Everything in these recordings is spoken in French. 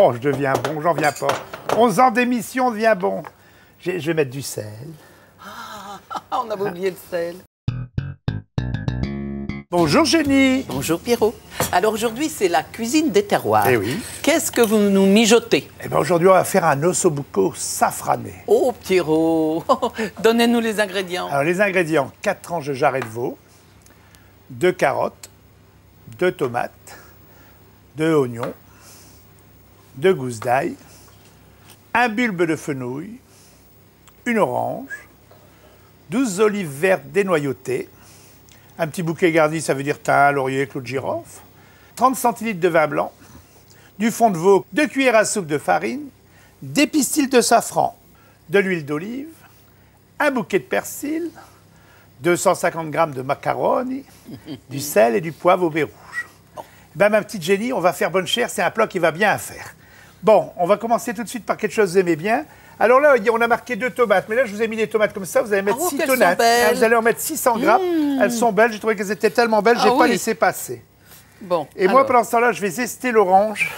Oh, je deviens bon, j'en viens pas. 11 ans d'émission, on devient bon. Je vais mettre du sel. Ah, on avait oublié le sel. Bonjour Jenny. Bonjour Pierrot. Alors aujourd'hui, c'est la cuisine des terroirs. Eh oui. Qu'est-ce que vous nous mijotez? Eh bien aujourd'hui, on va faire un ossobuco safrané. Oh Pierrot, donnez-nous les ingrédients. Alors les ingrédients, 4 tranches de jarret de veau, 2 carottes, 2 tomates, 2 oignons, 2 gousses d'ail, un bulbe de fenouil, une orange, 12 olives vertes dénoyautées, un petit bouquet garni, ça veut dire thym, laurier, clou de girofle, 30 centilitres de vin blanc, du fond de veau, 2 cuillères à soupe de farine, des pistils de safran, de l'huile d'olive, un bouquet de persil, 250 g de macaroni, du sel et du poivre au baie rouge. Ben, ma petite Jenny, on va faire bonne chère, c'est un plat qui va bien à faire. Bon, on va commencer tout de suite par quelque chose que vous aimez bien. Alors là, on a marqué 2 tomates, mais là, je vous ai mis des tomates comme ça, vous allez mettre 6 tomates. Vous allez en mettre 600 grammes. Elles sont belles, j'ai trouvé qu'elles étaient tellement belles, j'ai pas laissé passer. Bon. Et moi, pendant ce temps-là, je vais zester l'orange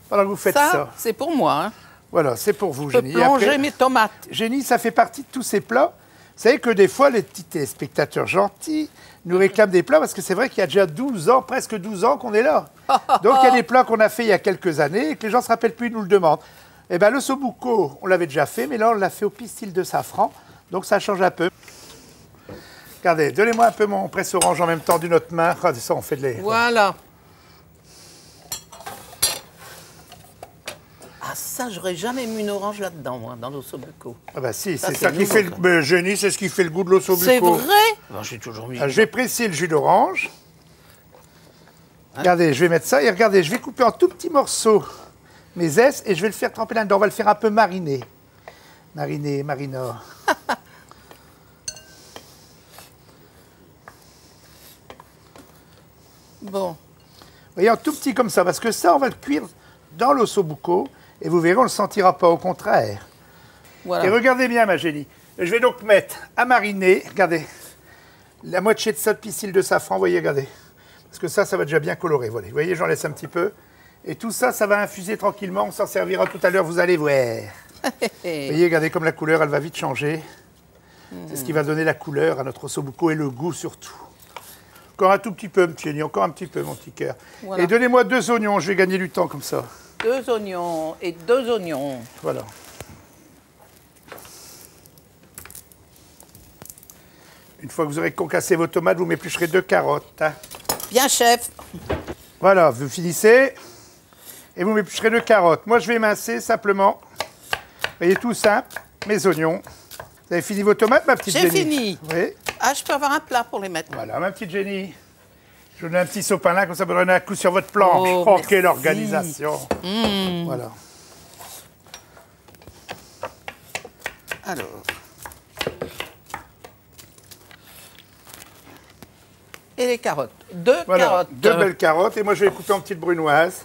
pendant que vous faites ça. Ça, c'est pour moi. Hein. Voilà, c'est pour vous, Je peux Jenny. plonger Après, mes tomates. Jenny, ça fait partie de tous ces plats. Vous savez que des fois, les petits téléspectateurs gentils nous réclament des plats parce que c'est vrai qu'il y a déjà 12 ans, presque 12 ans qu'on est là. Donc, il y a des plats qu'on a fait il y a quelques années et que les gens ne se rappellent plus, ils nous le demandent. Eh bien, l'ossobuco, on l'avait déjà fait, mais là, on l'a fait au pistil de safran. Donc, ça change un peu. Regardez, donnez-moi un peu mon presse-orange en même temps d'une autre main. Regardez ça, on fait de l'air. Voilà. Ah, ça, j'aurais jamais mis une orange là-dedans, moi, dans l'ossobuco. Ah bah si, Ça, c'est c'est ça qui nouveau, fait ça. le... Jenny, c'est ce qui fait le goût de l'ossobuco. C'est vrai? Ben, j'ai toujours mis. Je vais presser le jus d'orange. Regardez, je vais mettre ça et regardez, je vais couper en tout petits morceaux mes zestes et je vais le faire tremper là-dedans. On va le faire un peu mariner. Mariner. Bon. Vous voyez, en tout petit comme ça, parce que ça, on va le cuire dans l'ossobuco et vous verrez, on ne le sentira pas, au contraire. Voilà. Et regardez bien, ma Jenny. Je vais donc mettre à mariner, regardez, la moitié de ça de pistil de safran, vous voyez, regardez. Parce que ça va déjà bien colorer, voilà. Vous voyez, j'en laisse un petit peu. Et tout ça, ça va infuser tranquillement, on s'en servira tout à l'heure, vous allez voir. Vous voyez, regardez comme la couleur, elle va vite changer. C'est ce qui va donner la couleur à notre ossobuco et le goût surtout. Encore un tout petit peu, petit oignon, encore un petit peu, mon petit cœur. Voilà. Et donnez-moi 2 oignons, je vais gagner du temps comme ça. 2 oignons et 2 oignons. Voilà. Une fois que vous aurez concassé vos tomates, vous m'éplucherez 2 carottes. Hein. Bien, chef. Voilà, vous finissez et vous m'éplucherez 2 carottes. Moi, je vais émincer simplement. Vous voyez, tout simple, mes oignons. Vous avez fini vos tomates, ma petite Jenny? J'ai fini. Oui. Ah, je peux avoir un plat pour les mettre. Voilà, ma petite Jenny. Je vous donne un petit sopin là, comme ça vous donnez un coup sur votre planche. Oh, Oh, quelle merci. organisation. Voilà. Alors. Et les carottes. 2 Voilà, carottes. 2 belles carottes. Et moi, je vais les couper en petites brunoises.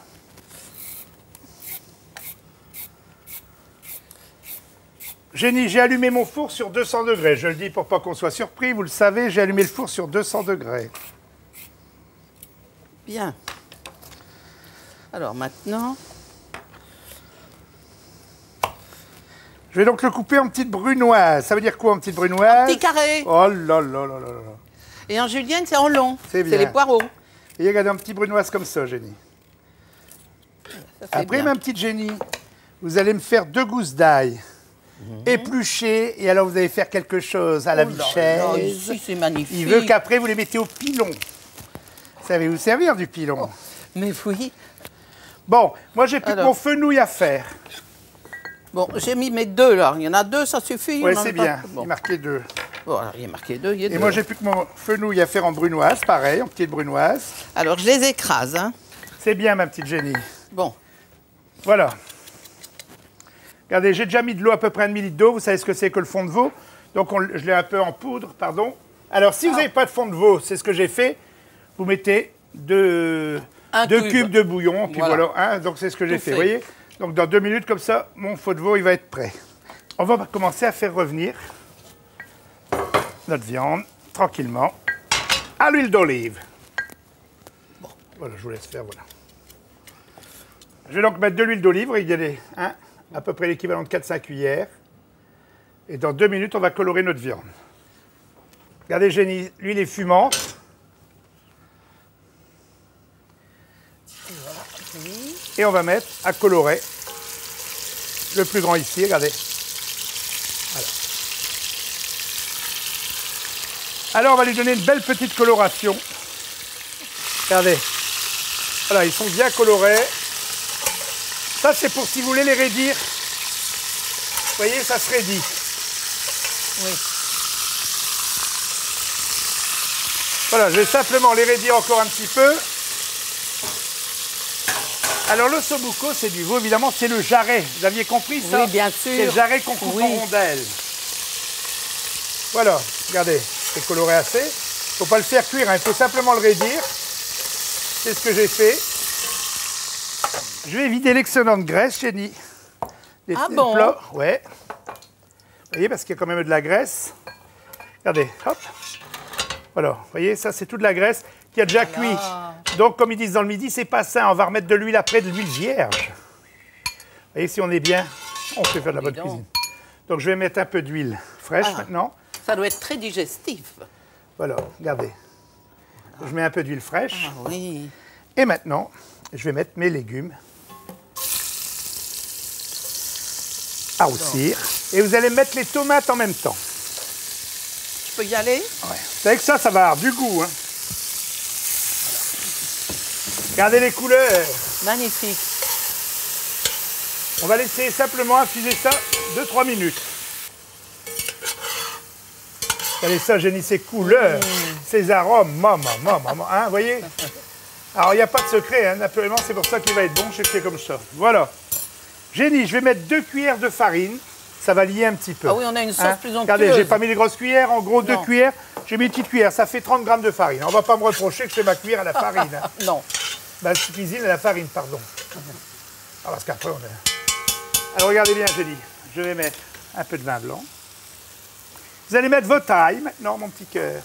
Jenny, j'ai allumé mon four sur 200 degrés. Je le dis pour pas qu'on soit surpris. Vous le savez, j'ai allumé le four sur 200 degrés. Bien. Alors maintenant, Je vais donc le couper en petites brunoises. Ça veut dire quoi en petites brunoises? petit carré. Oh là là là là là. Et en julienne, c'est en long. C'est bien. les poireaux. Et regardez un petit brunoise comme ça, Jenny. Ça, c'est Après, bien. ma petite Jenny, vous allez me faire 2 gousses d'ail. Épluchées. Et alors, vous allez faire quelque chose à la Oh là là, Vichez. ici, c'est magnifique. Il veut qu'après, vous les mettez au pilon. Savez vous servir du pilon? Mais oui. Bon, moi, j'ai plus que Alors. mon fenouil à faire. Bon, j'ai mis mes 2 là. Il y en a 2, ça suffit. Oui, On en c'est a pas- bien. Il Bon. est marqué 2. Bon, alors, il est marqué 2, il y a 2. Et moi, j'ai plus que mon fenouil à faire en brunoise, pareil, en petite brunoise. Alors, je les écrase. Hein. C'est bien, ma petite Jenny. Bon. Voilà. Regardez, j'ai déjà mis de l'eau, à peu près 1/2 litre d'eau. Vous savez ce que c'est que le fond de veau. Donc, je l'ai un peu en poudre, pardon. Alors, si vous n'avez pas de fond de veau, c'est ce que j'ai fait. Vous mettez 2 cubes de bouillon. Puis voilà, hein, donc c'est ce que j'ai fait. Vous voyez? Donc, dans 2 minutes, comme ça, mon fond de veau, il va être prêt. On va commencer à faire revenir notre viande, tranquillement, à l'huile d'olive. Bon, voilà, je vous laisse faire, voilà. Je vais donc mettre de l'huile d'olive, regardez, hein, à peu près l'équivalent de 4-5 cuillères. Et dans 2 minutes, on va colorer notre viande. Regardez, Jenny, l'huile est fumante. Voilà. Oui. Et on va mettre à colorer. Le plus grand ici, regardez. Voilà. Alors, on va lui donner une belle petite coloration. Regardez. Voilà, ils sont bien colorés. Ça, c'est pour si vous voulez les raidir. Vous voyez, ça se raidit. Oui. Voilà, je vais simplement les raidir encore un petit peu. Alors, l'ossobuco, c'est du veau, évidemment, c'est le jarret. Vous aviez compris ça? Oui, bien sûr. C'est le jarret qu'on coupe en rondelles. Voilà, regardez, c'est coloré assez. Il ne faut pas le faire cuire, hein, il faut simplement le raidir. C'est ce que j'ai fait. Je vais vider l'excellente graisse, Jenny. Ah bon? Plats. Ouais. Vous voyez, parce qu'il y a quand même de la graisse. Regardez, hop. Voilà, vous voyez, ça c'est toute la graisse qui a déjà cuit. Donc, comme ils disent dans le midi, c'est pas ça. On va remettre de l'huile après, de l'huile vierge. Vous voyez, si on est bien, on peut faire de la bonne cuisine. Donc, je vais mettre un peu d'huile fraîche maintenant. Ça doit être très digestif. Voilà, regardez. Je mets un peu d'huile fraîche. Ah oui. Et maintenant, je vais mettre mes légumes à roussir. Et vous allez mettre les tomates en même temps. Je peux y aller? Ouais. C'est avec ça, ça va avoir du goût. Hein. Voilà. Regardez les couleurs. Magnifique. On va laisser simplement infuser ça 2-3 minutes. Regardez ça, Jenny, ces couleurs, ces arômes, maman, hein, vous voyez? Alors, il n'y a pas de secret, hein, naturellement, c'est pour ça qu'il va être bon, je fais comme ça. Voilà. Jenny, je vais mettre 2 cuillères de farine, ça va lier un petit peu. Ah oui, on a une sauce plus onctueuse. Regardez, j'ai pas mis les grosses cuillères, en gros 2 cuillères, j'ai mis une petite cuillère, ça fait 30 grammes de farine. On ne va pas me reprocher que je fais ma cuillère à la farine. Hein. Non. Bah, je cuisine à la farine, pardon. Ah, parce qu'après, on est... Alors, regardez bien, Jenny, je vais mettre un peu de vin blanc. Vous allez mettre votre ail maintenant, mon petit cœur.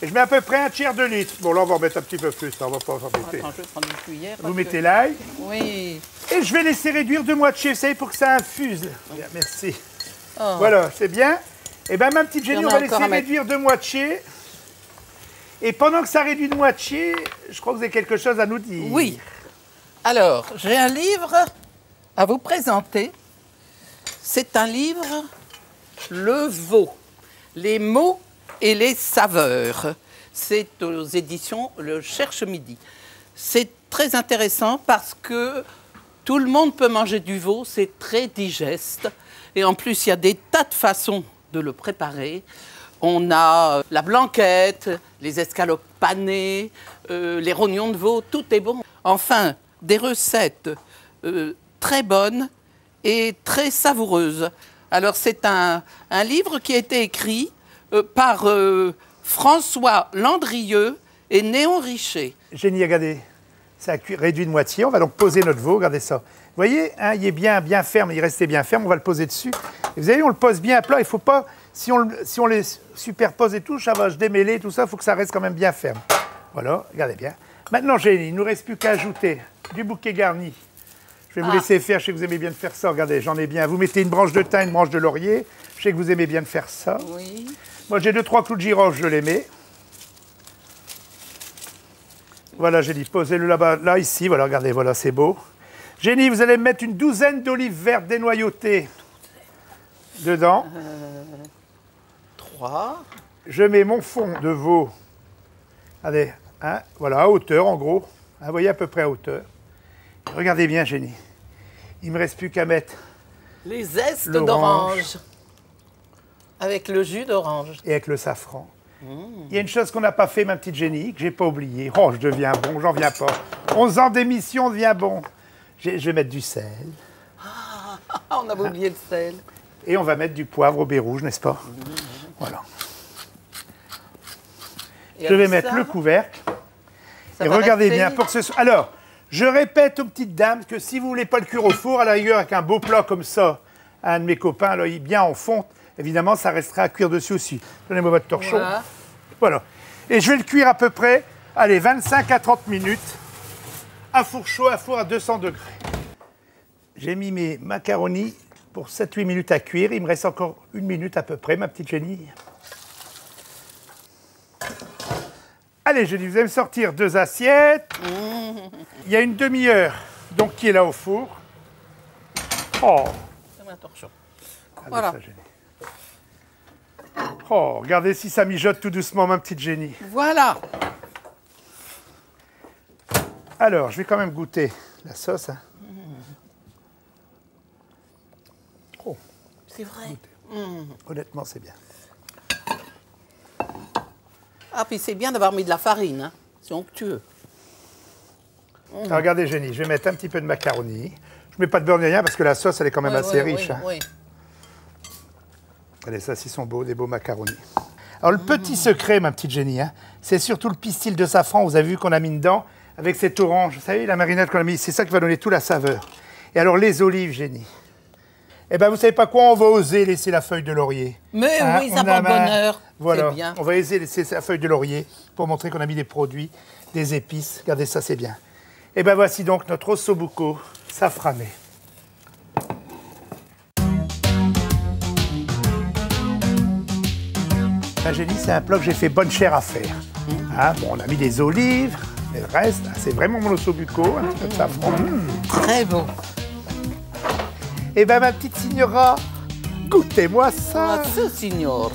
Et je mets à peu près 1/3 de litre. Bon, là, on va en mettre un petit peu plus, on va pas s'embêter. Attends, je vais prendre une cuillère. Vous mettez l'ail. Oui. Et je vais laisser réduire de moitié, vous savez, pour que ça infuse. Bien, merci. Oh. Voilà, c'est bien. Et bien, ma petite Jenny, Il y en on a va encore laisser à mettre. réduire de moitié. Et pendant que ça réduit de moitié, je crois que vous avez quelque chose à nous dire. Oui. Alors, j'ai un livre à vous présenter. C'est un livre, Le Veau, les mots et les saveurs. C'est aux éditions Le Cherche Midi. C'est très intéressant parce que tout le monde peut manger du veau, c'est très digeste. Et en plus, il y a des tas de façons de le préparer. On a la blanquette, les escalopes panées, les rognons de veau, tout est bon. Enfin, des recettes très bonnes et très savoureuses. Alors, c'est un livre qui a été écrit par François Landrieux et Néon Richer. Jenny, regardez, ça a réduit de moitié. On va donc poser notre veau, regardez ça. Vous voyez, hein, il est bien ferme, il restait bien ferme, on va le poser dessus. Et vous voyez, on le pose bien à plat, il ne faut pas, si on les superpose et tout, ça va se démêler, tout ça, il faut que ça reste quand même bien ferme. Voilà, regardez bien. Maintenant, Jenny, il ne nous reste plus qu'à ajouter du bouquet garni. Je vais vous laisser faire, je sais que vous aimez bien de faire ça, regardez, j'en ai bien. Vous mettez une branche de thym, une branche de laurier, je sais que vous aimez bien de faire ça. Oui. Moi, j'ai 2-3 clous de girofle, je les mets. Voilà, Jenny, posez-le là-bas, là, ici, voilà, regardez, voilà, c'est beau. Jenny, vous allez me mettre une douzaine d'olives vertes dénoyautées dedans. 3. Je mets mon fond de veau, regardez, hein, voilà, à hauteur, en gros. Hein, vous voyez, à peu près à hauteur. Regardez bien, Jenny. Il ne me reste plus qu'à mettre Les zestes l'orange. d'orange. Avec le jus d'orange. Et avec le safran. Il y a une chose qu'on n'a pas fait, ma petite Jenny, que je n'ai pas oublié. Oh, je deviens bon, j'en viens pas. 11 ans d'émission, on devient bon. Je vais mettre du sel. On avait oublié le sel. Et on va mettre du poivre au baie rouge, n'est-ce pas? Voilà. Et Je vais avec mettre ça, le couvercle. ça Et va regardez rester- bien, pour que ce soit... Alors, je répète aux petites dames que si vous ne voulez pas le cuire au four, à la rigueur, avec un beau plat comme ça, un de mes copains, là, bien en fonte, évidemment, ça restera à cuire dessus aussi. Donnez-moi votre torchon. Voilà. Voilà. Et je vais le cuire à peu près, allez, 25 à 30 minutes à four chaud, à four à 200 degrés. J'ai mis mes macaronis pour 7-8 minutes à cuire. Il me reste encore 1 minute à peu près, ma petite Jenny. Allez, Jenny, vous allez me sortir 2 assiettes. Il y a une demi-heure donc qui est là au four. Oh, C'est un torchon. regardez Voilà. ça, Jenny. Oh, regardez si ça mijote tout doucement, ma petite Jenny. Voilà. Alors, je vais quand même goûter la sauce. Hein. Oh, C'est vrai. honnêtement, c'est bien. Ah, puis c'est bien d'avoir mis de la farine. Hein. C'est onctueux. Alors, regardez, Jenny, je vais mettre un petit peu de macaroni. Je ne mets pas de beurre ni rien parce que la sauce, elle est quand même assez riche. Oui, Hein. oui. Allez, ça, ils sont beaux, des beaux macaronis. Alors, le petit secret, ma petite Jenny, hein, c'est surtout le pistil de safran. Vous avez vu qu'on a mis dedans avec cette orange. Vous savez, la marinade qu'on a mis, c'est ça qui va donner toute la saveur. Et alors, les olives, Jenny. Eh bien, vous savez pas quoi, on va oser laisser la feuille de laurier. Mais Hein, oui, ça on porte a bonheur. Voilà, C'est bien. on va oser laisser la feuille de laurier pour montrer qu'on a mis des produits, des épices. Regardez ça, c'est bien. Et bien, voici donc notre ossobuco safrané. La Jenny, c'est un plat que j'ai fait bonne chère à faire. Hein, bon, on a mis des olives, mais le reste, c'est vraiment mon ossobuco, un petit peu de safran. Très beau. Et bien, ma petite signora, goûtez-moi ça. Ah, ce signor.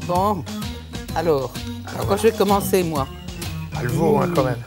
Bon, alors, par quoi je vais commencer, moi? Ah, le veau, hein, quand même.